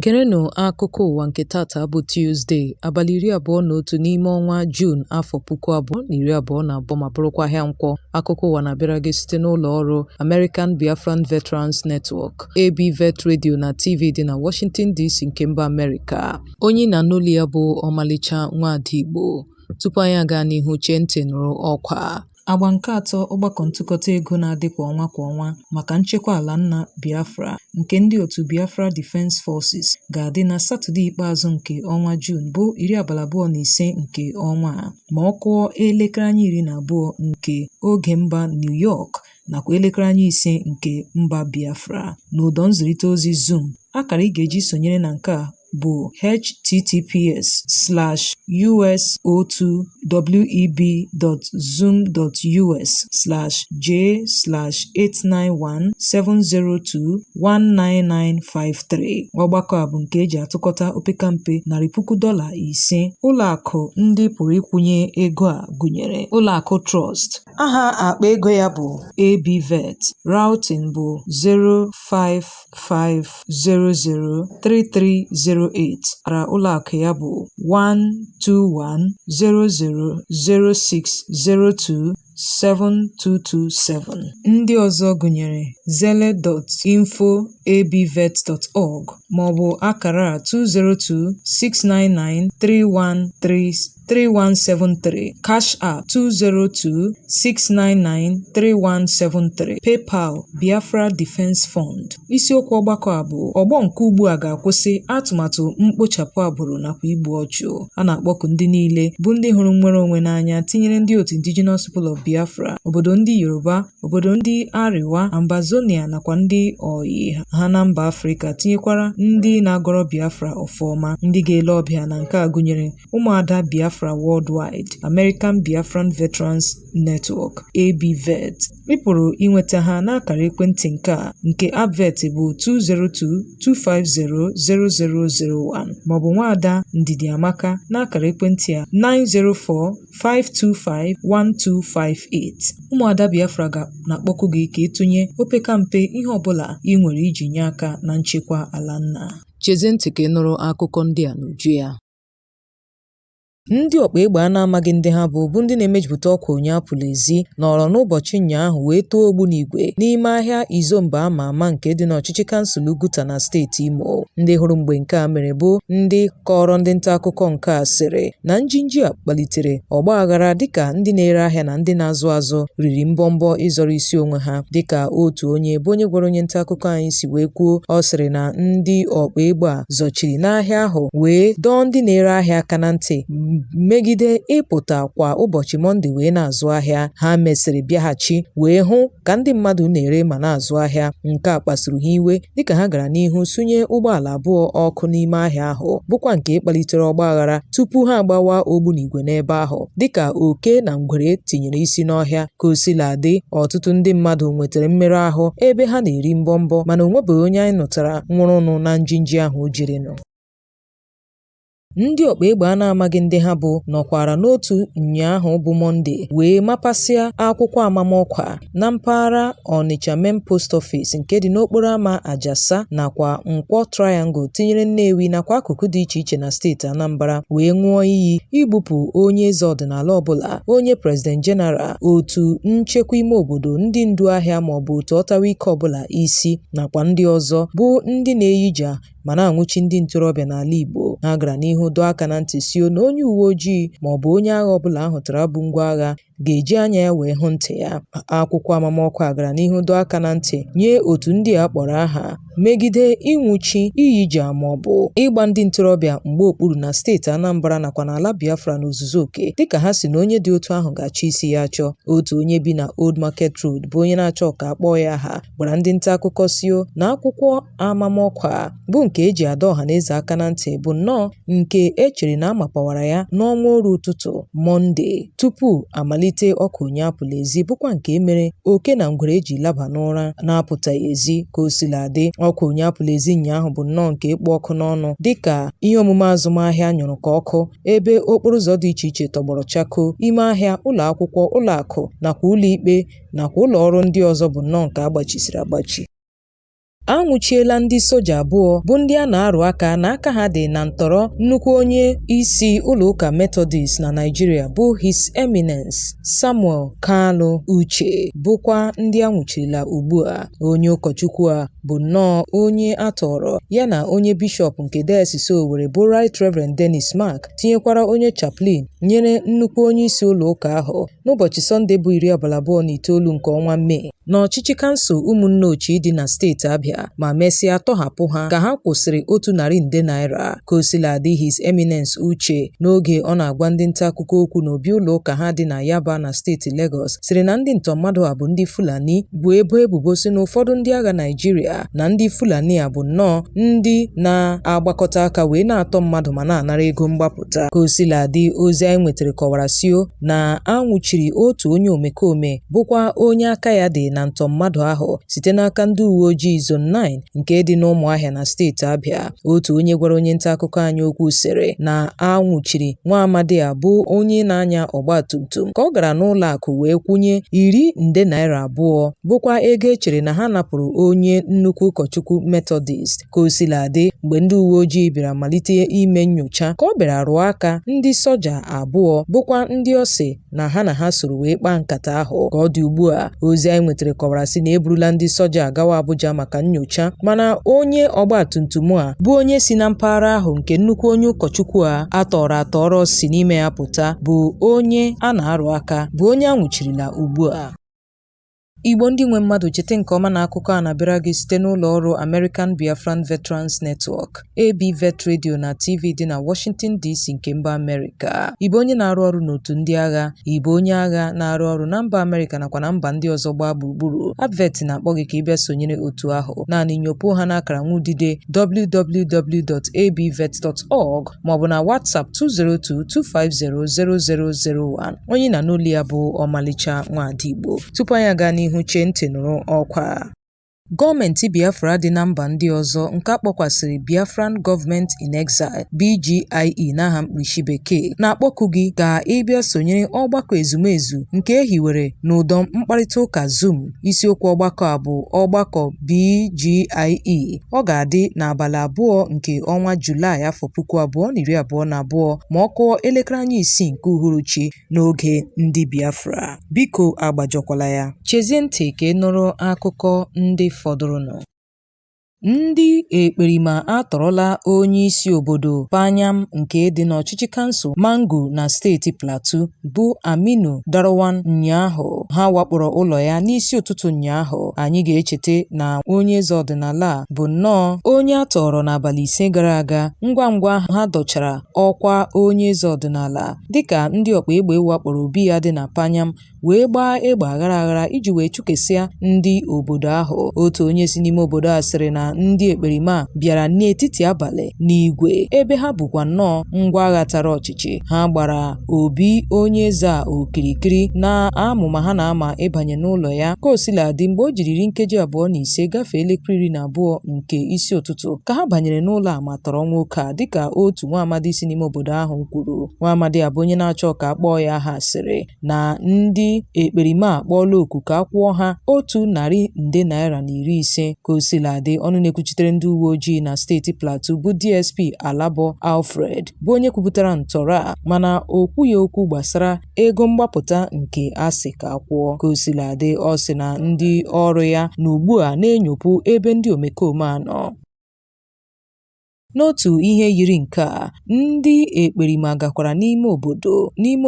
Gerenụ akụkọ ụwa nke tata bụ Tuesday, abalị 21 n'ime ọnwa Juun afọ 2022 ma bụrụkwa ahịa nkwọ. Akụkọ ụwa na-abịara gị site n'ụlọ ọrụ American Biafran Veterans Network, ABVet Radio na TV dị na Washington DC nke mba Amerịka. Onye na-anụ ya bụ Omalicha Nwada Igbo. Tupu anyị aga n'ihu, chee ntị nụrụ ọkwa. Agba nke atọ ọgbakọ ntụkọta ego na-adị kwa ọnwa maka nchekwa ala nna Biafra nke ndị otu Biafra Defense Forces ga-adị na Satọde ikpeazụ nke ọnwa Juun bụ 25 nke ọnwa a ma ọ kụọ elekere anya 12 nke oge mba New York nakwa elekere anya 5 nke mba Biafra n'ụdọ nzirịta ozi Zoom. Akara ị ga-eji sonyere na nke a bụ https://us.web.zoom.us/j/89170219953. Ọgbakọ a bụ nke eji atụkọta opekampe $500. Ụlọakụ ndị pụrụ ịkwụnye ego a gụnyere ụlọakụ Trust. Aha akpa ego ya bụ ABVet. Routing bụ 055003308. Ara ụlọakụ ya bụ 1210060272227. Ndị ọzọ gụnyere zele.info@abvet.org maọbụ akara 202-699-313-3173, Cash App 202-699-3173, PayPal Biafra Defense Fund. Isiokwu ọgbakọ a bụ ọgbọ nke ugbu a ga-akwụsị atụmatụ mkpochapụ agbụrụ nakwa igbu ọchụ. A na-akpọku ndị niile bụ ndị hụrụ nnwere onwe n'anya, tinyere ndị otu Indigenous People of Biafra, obodo ndị Yoruba, obodo ndị Ariwa, Ambazonia nakwa ndị oyi ha na mba Afrịka, tinyekwara ndị na-agọrọ Biafra ọfọma. Ndị ga-ele ọbịa na nke a gụnyere ụmụada Biafra Worldwide, American Biafran Veterans Network, ABVet. Ị pụrụ inweta ha n'akara ekwentị nke ABVet bụ 202-250-0001 maọbụ nwaada Ndidi Amaka n'akara ekwentị a 904-525-1258. Ụmụada Biafra na-akpọku gị ka ịtụnye opekampe ihe ọbụla ị nwere iji nye aka na nchekwa ala nna. Chezie ntị ka ị nụrụ akụkọ ndị a n'uju ya. Ndị ọkpa egbe a na-amaghị ndị ha bụ ndị na-emejupụta ọkwa onye apụla ezi nọrọ n'ụbọchị ụnyaahụ wee too ogbunigwe n'ime ahịa Izomba ama ama nke dị n'ọchịchị kansụl Uguta na steeti Imo. Ndị hụrụ mgbe nke a mere bụ ndị kọrọ ndị nta akụkọ nke a sịrị na njinji a kpalitere ọgba aghara dịka ndị na-ere ahịa na ndị na-azụ azụ riri mbọmbọ ịzọrọ isi onwe ha. Dịka otu onye bụ onye gwara onye nta akụkọ anyị si wee kwuo, ọ sịrị na ndị ọkpa egbe a zọchiri n'ahịa ahụ wee dọọ ndị na-ere ahịa aka na ntị megide ịpụta kwa ụbọchị Mọnde wee na-azụ ahịa. Ha mesịrị bịaghachi wee hụ ka ndị mmadụ na-ere ma na-azụ ahịa. Nke a kpasuru ha iwe dịka ha gara n'ihu sunye ụgbọala abụọ ọkụ n'ime ahịa ahụ, bụkwa nke kpalitere ọgba aghara tupu ha agbawa ogbunigwe n'ebe ahụ. Dịka oke na ngwere tinyere isi n'ọhịa, ka o sila dị, ọtụtụ ndị mmadụ nwetara mmerụ ahụ ebe ha na-eri mbọmbọ, mana onwebeghị onye anyị nụtara nwụrụnụ na njinji ahụ o jirinụ. Ndị ọkpa egbe a na-amaghị ndị ha bụ nọkwara n'otu ụnyaahụ bụ Mọnde wee mapasịa akwụkwọ amamọkwa na mpaghara Ọnịcha Main Post Office nke dị n'okporo ámá Ajasa nakwa Nkwọ Triangle, tinyere Nnewi nakwa akụkụ dị iche iche na steeti Anambra, wee ṅụọ iyi igbupụ onye eze ọdịnala ọbụla, onye President General, otu nchekwa ime obodo, ndị ndu ahịa maọbụ otu ọtawa ike ọbụla isi, nakwa ndị ọzọ bụ ndị na-eyija ma na-anwụchi ndị ntorobịa n'ala Igbo. Ha gara n'ihu dọọ aka na ntị sio na onye uwe ojii maọbụ onye agha ọbụla ahụtara bụ ngwa agha ga-eji anya ya wee hụ ntị ya. Akwụkwọ amamọkwa gara n'ihu dọọ aka na ntị nye otu ndị a kpọrọ aha megide ịnwụchi, iyija maọbụ ịgba ndị ntorobịa mgbe okpuru na steeti Anambra nakwa n'ala Biafra n'ozuzu oke, dịka ha si na onye dị otu ahụ ga-achọ isi ya achọ. Otu onye bi na Old Market Road bụ onye na-achọ ka akpọọ ya aha gwara ndị nta akụkọ sio na akwụkwọ amamọkwa bụ nke eji adọ ọhaneze aka na ntị bụ nnọọ nke echere na amapawara ya n'ọnwa oru ụtụtụ Mọnde tupu amalite ọkụ onye apụla ezi, bụkwa nke mere oke na ngwere eji laba n'ụra na-apụtaghị ezi. Ka o sila dị, ọkụ onye apụla ezi ụnyaahụ bụ nnọọ nke ịkpọ ọkụ n'ọnụ dịka ihe omume azụmahịa nyụrụ ka ọkụ, ebe okporo ụzọ dị iche iche tọgbọrọ chakoo. Ime ahịa, ụlọ akwụkwọ, ụlọ akụ nakwa ụlọ ikpe nakwa ụlọ ọrụ ndị ọzọ bụ nnọọ nke agbachisiri agbachi. anwụchiela ndị soja abụọ bụ ndị a na-arụ aka na aka ha dị na ntọrọ nnukwu onye isi ụlọụka Methodist na Nigeria bụ His Eminence Samuel Kalu Uche bụkwa ndị anwụchirila ugbu a. Onye ụkọchukwu a bụ nnọọ onye atọrọ ya na onye bishọp nke Diocese Owerri bụ Right Reverend Dennis Mark tinyekwara onye chaplain nyere nnukwu onye isi ụlọụka ahụ n'ụbọchị Sọnde bụ 29 nke ọnwa Mee n'ọchịchị kansụl ụmụnne ochie dị na steeti Abia ma mesịa tọhapụ ha ka ha kwụsịrị 100 nde naira. Kosiladị, His Eminence Uche n'oge ọ na-agwa ndị nta akụkọ okwu n'obi ụlọụka ha dị na Yaba na steeti Lagos sịrị na ndị ntọmmadụ a bụ ndị Fulani bụ ebubo si na ụfọdụ ndị agha Naịjirịa na ndị Fulani a bụ nnọọ ndị na-agbakọta aka wee na-atọ mmadụ ma na-anara ego mgbapụta. Kosiladị, ozi anyị nwetara kọwara sio na anwụchiri otu onye omekome bụkwa onye aka ya dị na ntọmmadụ ahụ site n'aka ndị uwe ojii Zone 9 nke dị n'Ụmụahịa na steeti Abia. Otu onye gwara onye nta akụkọ anyị okwu sịrị na anwụchiri nwa amadi a bụ onye na-anya ọgbatumtum ka ọ gara n'ụlọ akụ wee kwụnye 10 nde naira abụọ bụkwa ego echere na ha napụrụ onye nnukwu ụkọchukwu Methodist. Kosiladị, mgbe ndị uwe ojii bịara malite ime nnyocha ka ọ bịara rụọ aka ndị soja abụọ bụkwa ndị ose na ha soro wee kpaa nkata ahụ. Ka ọ dị ugbu a, ozi anyị nwetara kọwara sị na eburula ndị soja agawa Abuja maka nnyocha, mana onye ọgbatumtum a bụ onye si na mpaghara ahụ nke nnukwu onye ụkọchukwu a atọrọ si n'ime ya pụta bụ onye a na-arụ aka bụ onye anwụchirila ugbu a. Igbo ndị nwe mmadụ, chete nke ọma na akụkọ a na-abịara gị site n'ụlọ ọrụ American Biafran Veterans Network ABVet Radio na TV dị na Washington DC nke mba Amerịka. Igbo onye na-arụ ọrụ n'otu ndị agha, Igbo onye agha na-arụ ọrụ na mba Amerịka nakwa na mba ndị ọzọ gbaa gburugburu, ABVet na-akpọ gị ka ị bịa sonyere otu ahụ. Naanị nyopụ ha n'akara nwudide www.abvet.org maọbụ na WhatsApp 202-250-0001. Onye na n'olu ya bụ Omalicha Nwada Igbo. Tupu anyị aga n'ihu, uche ntị nụrụ ọkwa. Gọọmenti Biafra dị na mba ndị ọzọ nke akpọkwasịrị Biafran Government in Exile BGIE n'aha mkpuchi bekee na-akpọku gị ka ị bịa sonyere ọgbakọ ezumezu nke ehiwere n'ụdọ mkparịta ụka Zoom. Isiokwu ọgbakọ a bụ ọgbakọ BGIE. Ọ ga-adị n'abalị 2 nke ọnwa Julaị afọ 2022 ma ọ kụọ elekere 6 nke uhuruchi n'oge ndị Biafra. Biko agbajọkwala ya. Chezie ntị ka ị nụrụ akụkọ ndị fọdụrụnụ. Ndị ekperima atọrọla onye isi obodo Panyam nke dị n'ọchịchị kansụl Mangu na steeti Plateau bụ Aminu Darawan ụnyaahụ. Ha wakporo ụlọ ya n'isi ụtụtụ ụnyaahụ. Anyị ga-echeta na onye eze ọdịnala bụ nnọọ onye atọrọ n'abalị 5 gara aga. Ngwa ngwa ha dọchara ọkwa onye eze ọdịnala dịka ndị ọkpa egbe wakporo obi ya dị na Panyam wee gbaa egbe aghara iji wee chụkesịa ndị obodo ahụ. Otu onye si n'ime obodo a sịrị na ndị ekperima bịara n'etiti abalị n'igwe ebe ha bụkwa nnọọ ngwa agha tara ọchịchị. Ha gbara obi onye eze a okirikiri na-amụma ha na-ama ịbanye n'ụlọ ya. Kosiladị, mgbe o jiriri nkeji 25 gafee elekere 12 nke isi ụtụtụ ka ha banyere n'ụlọ a ma tọrọ nwoke a dịka otu nwa amadi si n'ime obodo ahụ kwuru. Nwa amadi a bụ onye na-achọ ka akpọọ ya aha sịrị na ndị ekperima akpọọla oku ka akwụọ ha 100 nde naira na 50. Kosiladị, ọnụ na-ekwuchitere ndị uwe ojii na steeti Plateau bụ DSP Alabo Alfred bụ onye kwupụtara ntọrọ a, mana o kwughị okwu gbasara ego mgbapụta nke asị ka akwụọ. Kosiladị, ọ sị na ndị ọrụ ya na ugbu a na-enyopụ ebe ndị omekome anọ. N'otu ihe yiri nke a, ndị ekperima gakwara n'ime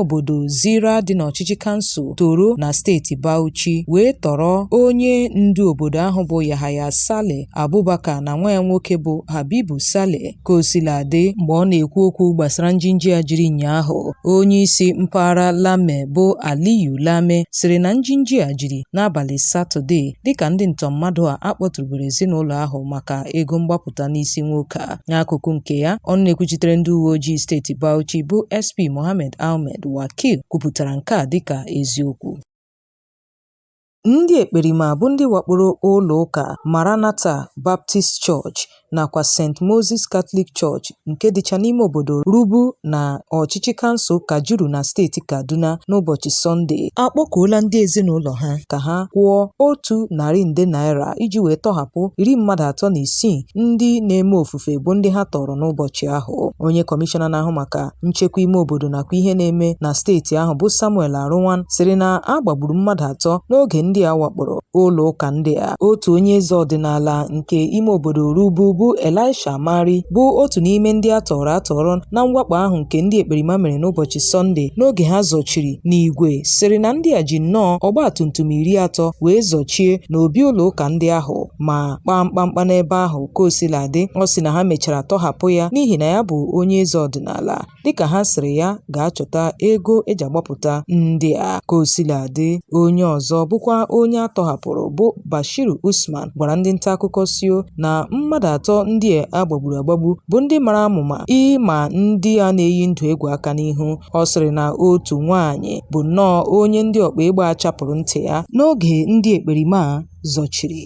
obodo Zira dị n'ọchịchị kansụl Toro na steeti Bauchi wee tọrọ onye ndu obodo ahụ bụ Yahaya Saleh Abubakar na nwa ya nwoke bụ Habibu Saleh. Kosiladị, mgbe ọ na-ekwu okwu gbasara njinji a jiri ụnyaahụ, onye isi mpaghara Lame bụ Aliyu Lame sịrị na njinji a jiri n'abalị Satọde dịka ndị ntọmmadụ a akpọtụrụbere ezinụlọ ahụ maka ego mgbapụta n'isi nwoke a. N'akụkụ nke ya, ọnụ na-ekwuchitere ndị uwe ojii steeti Bauchi bụ SP Mohammed Ahmed Wakil kwupụtara nke a dịka eziokwu. Ndị ekperima bụ ndị wakporo ụlọ ụka Maranatha Baptist Church nakwa St. Moses Catholic Church nke dịcha n'ime obodo Rubu na ọchịchị kansụl Kajuru na steeti Kaduna n'ụbọchị Sọnde akpọkuola ndị ezinụlọ ha ka ha kwụọ $100 iji wee tọhapụ 36 ndị na-eme ofufe bụ ndị ha tọrọ n'ụbọchị ahụ. Onye kọmishọna na-ahụ maka nchekwa ime obodo nakwa ihe na-eme na steeti ahụ bụ Samuel Arụwan sịrị na a gbagburu mmadụ 3 n'oge ndị a wakporo ụlọ ụka ndị a. Otu onye eze ọdịnala nke ime obodo Rubu bụ Elisha Mari bụ otu n'ime ndị atọrọ na mwakpo ahụ nke ndị ekperima mere n'ụbọchị Sọnde n'oge ha zọchiri n'igwe sịrị na ndị a ji nnọọ ọgbatumtum 30 wee zọchie n'obi ụlọ ụka ndị ahụ ma kpaa mkpamkpa n'ebe ahụ. Kosiladị ọ sị na ha mechara tọhapụ ya n'ihi na ya bụ onye eze ọdịnala dịka ha sịrị ya ga-achọta ego eji agbapụta ndị a. Kosiladị onye ọzọ bụkwa onye atọhapụrụ bụ Bashiru Usman gwara ndị nta akụkọ sio na mmadụ 3 ndị a gbagburu agbagbu bụ ndị mara amụma ịma ndị a na-eyi ndụ egwu aka n'ihu. Ọ sịrị na otu nwaanyị bụ nnọọ onye ndị ọkpa egbe a chapụrụ ntị ya n'oge ndị ekperima zọchiri.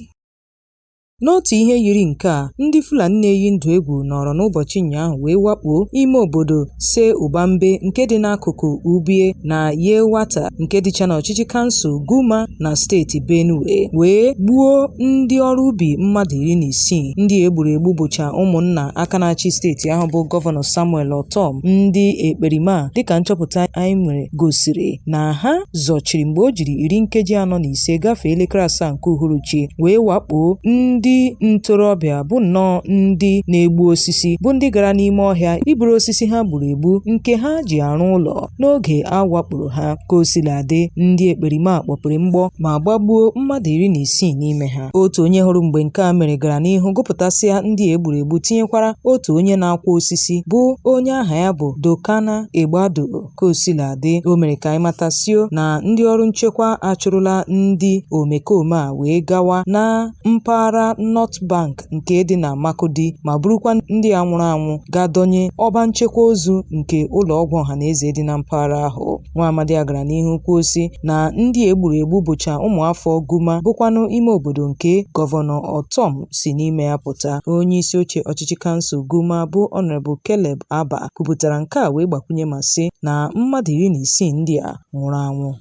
N'otu ihe yiri nke a, ndị Fulani na-eyi ndụ egwu nọrọ n'ụbọchị ụnyaahụ wee wakpo ime obodo Se Ubambe nke dị n'akụkụ Ubie na Yewata nke dịcha n'ọchịchị kansụl Guma na steeti Benue wee gbuo ndị ọrụ ubi mmadụ 16. Ndị egburu egbu bụcha ụmụnna aka na-achị steeti ahụ bụ gọvanọ Samuel Ortom. Ndị ekperima dịka nchọpụta anyị nwere gosiri na ha zọchiri mgbe o jiri 45 gafee elekere 7 nke uhuruchi wee wakpo ndị ntorobịa bụ nnọọ ndị na-egbu osisi bụ ndị gara n'ime ọhịa iburu osisi ha gburu egbu nke ha ji arụ ụlọ n'oge a wakporo ha. Kosiladị ndị ekperima kpọpere mgbọ ma gbagbuo mmadụ 16 n'ime ha. Otu onye hụrụ mgbe nke a mere gara n'ihu gụpụtasịa ndị egburu egbu tinyekwara otu onye na-akwa osisi bụ onye aha ya bụ Dokana Egbado. Kosiladị o mere ka anyị matasịo na ndị ọrụ nchekwa achụrụla ndị omekome a wee gawa na mpaghara North Bank nke dị na Makudi ma burukwa ndị a nwụrụ anwụ ga-adọnye ọba nchekwa ozu nke ụlọ ọgwụ ọhaneze dị na mpaghara ahụ. Nwa amadi a gara n'ihu kwuo sị na ndị egburu egbu bụcha ụmụafọ Guma bụkwanụ ime obodo nke gọvanọ Ortom si n'ime ya pụta. Onye isi oche ọchịchị kansụl Guma bụ Honorable Caleb Aba kwupụtara nke a wee gbakwunye ma sị na mmadụ 16 ndị a nwụrụ anwụ.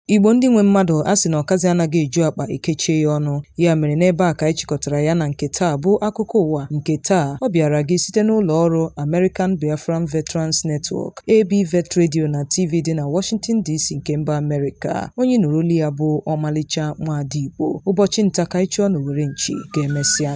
Igbo ndị nwe mmadụ a sị na ọkazi anaghị eju akpa ekechie ya ọnụ. Ya mere n'ebe a ka anyị chịkọtara ya na nke taa bụ akụkọ ụwa nke taa. Ọ bịara gị site n'ụlọ ọrụ American Biafran Veterans Network ABVet Radio na TV dị na Washington DC nke mba Amerịka. Onye nụrụ olu ya bụ Omalicha Nwada Igbo. Ụbọchị nta ka anyị chụọ n'Owere nchi ga-emesịa.